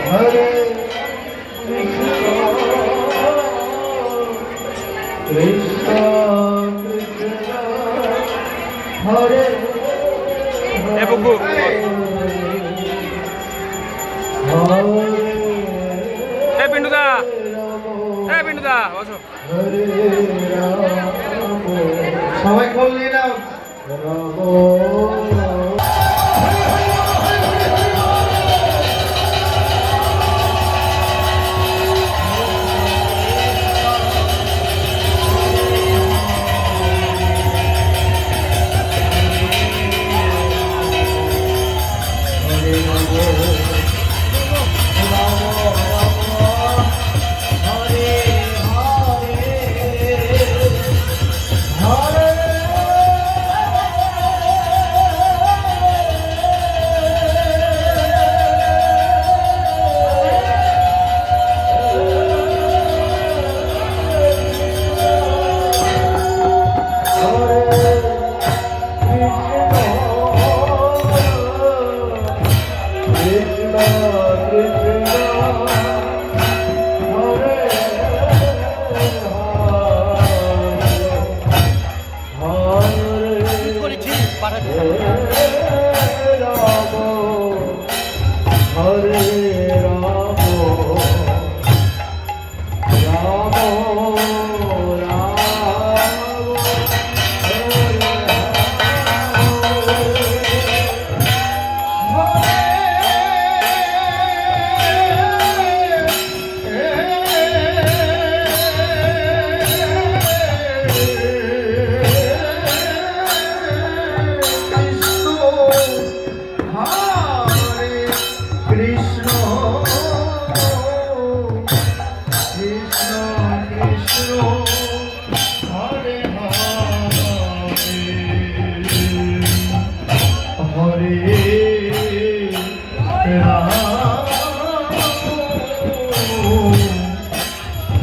Hare Krishna Krishna Krishna Hare সবাই করলি না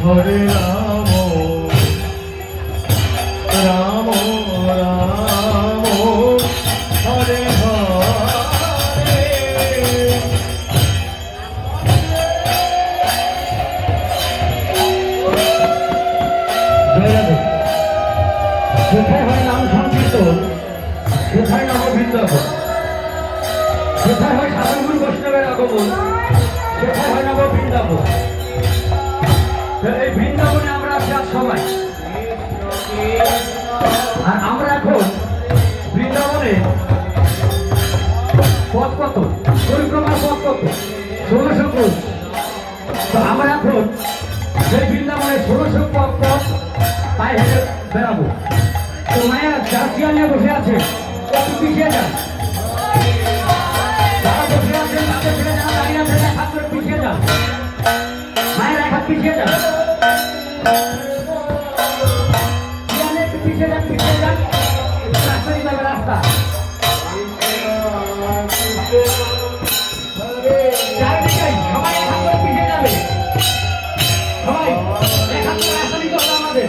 Hare Ramo, Ramo Ramo, Hare Hare. কোথায় হয় নাম সংকীর্তন, কোথায় নব বৃন্দাবন, কোথায় হয় সাধুগুরু বৈষ্ণবের আগমন, কোথায় হয় নব বৃন্দাবন। এই বৃন্দাবনে আমরা আছি আজ সবাই, আর আমরা এখন বৃন্দাবনে পথ কত, পরিক্রমার পথ কত, 1600 ক্রোশ। তো আমরা এখন সেই বৃন্দাবনে 1600 পথ পায়ে হেঁটে বেড়াবো। তো মায়া যার চেয়ার নিয়ে বসে আছে একটু পিছিয়ে যান, যারা বসে আছেন তাদের ছেড়ে যারা দাঁড়িয়ে আছেন এক হাত করে পিছিয়ে যান, মায়ের এক হাত পিছিয়ে যান, পিছিয়ে যান, পিছিয়ে যান, রাস্তা দিতে হবে রাস্তা। চারিদিকে সবাই এক হাত করে পিছিয়ে যাবে, সবাই এক হাত করে রাস্তা দিতে হবে আমাদের।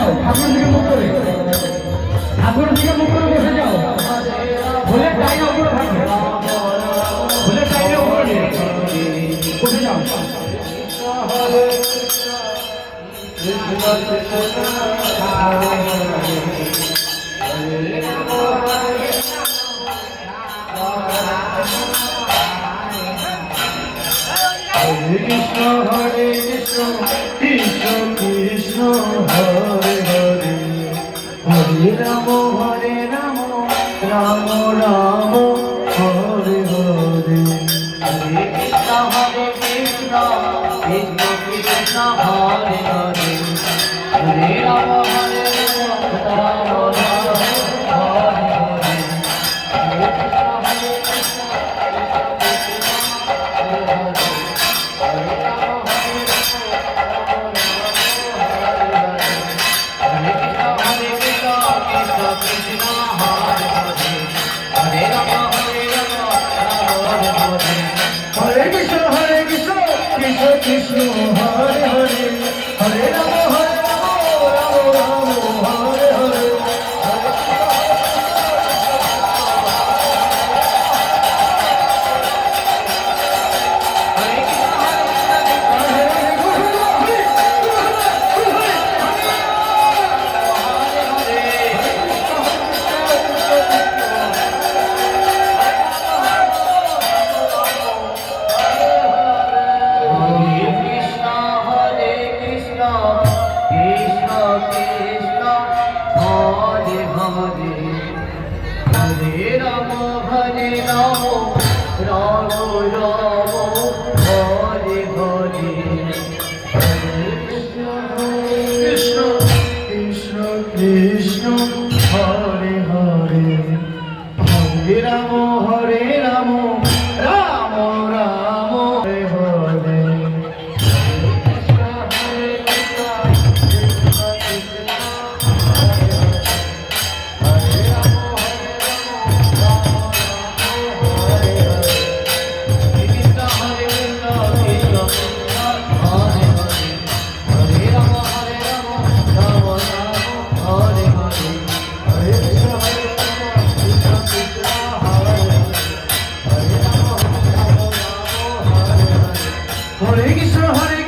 যাও, ঠাকুরের দিকে মুখ করে, ঠাকুরের দিকে মুখ করে বসে যাও। ফুলের টাইনে উপরে থাকবে, ফুলের টাইনে উপরে বসে যাও। Hare Krishna, Krishna Krishna, Hare Hare, Hare Rama, Rama Rama, Hare Hare. Hare Krishna, Krishna Krishna, Hare Hare, Hare Rama, Rama Rama, Hare Hare. Hare Krishna, Hare Krishna, Krishna Krishna, Hare Hare, Hare Rama, Rama Rama, Hare Hare. Hare Rama, Hare Rama, Rama Rama, Hare Hare. Hare Krishna, Krishna Krishna, Hare Hare, Hare Rama, Rama Rama, Hare Hare. Hare Krishna, Hare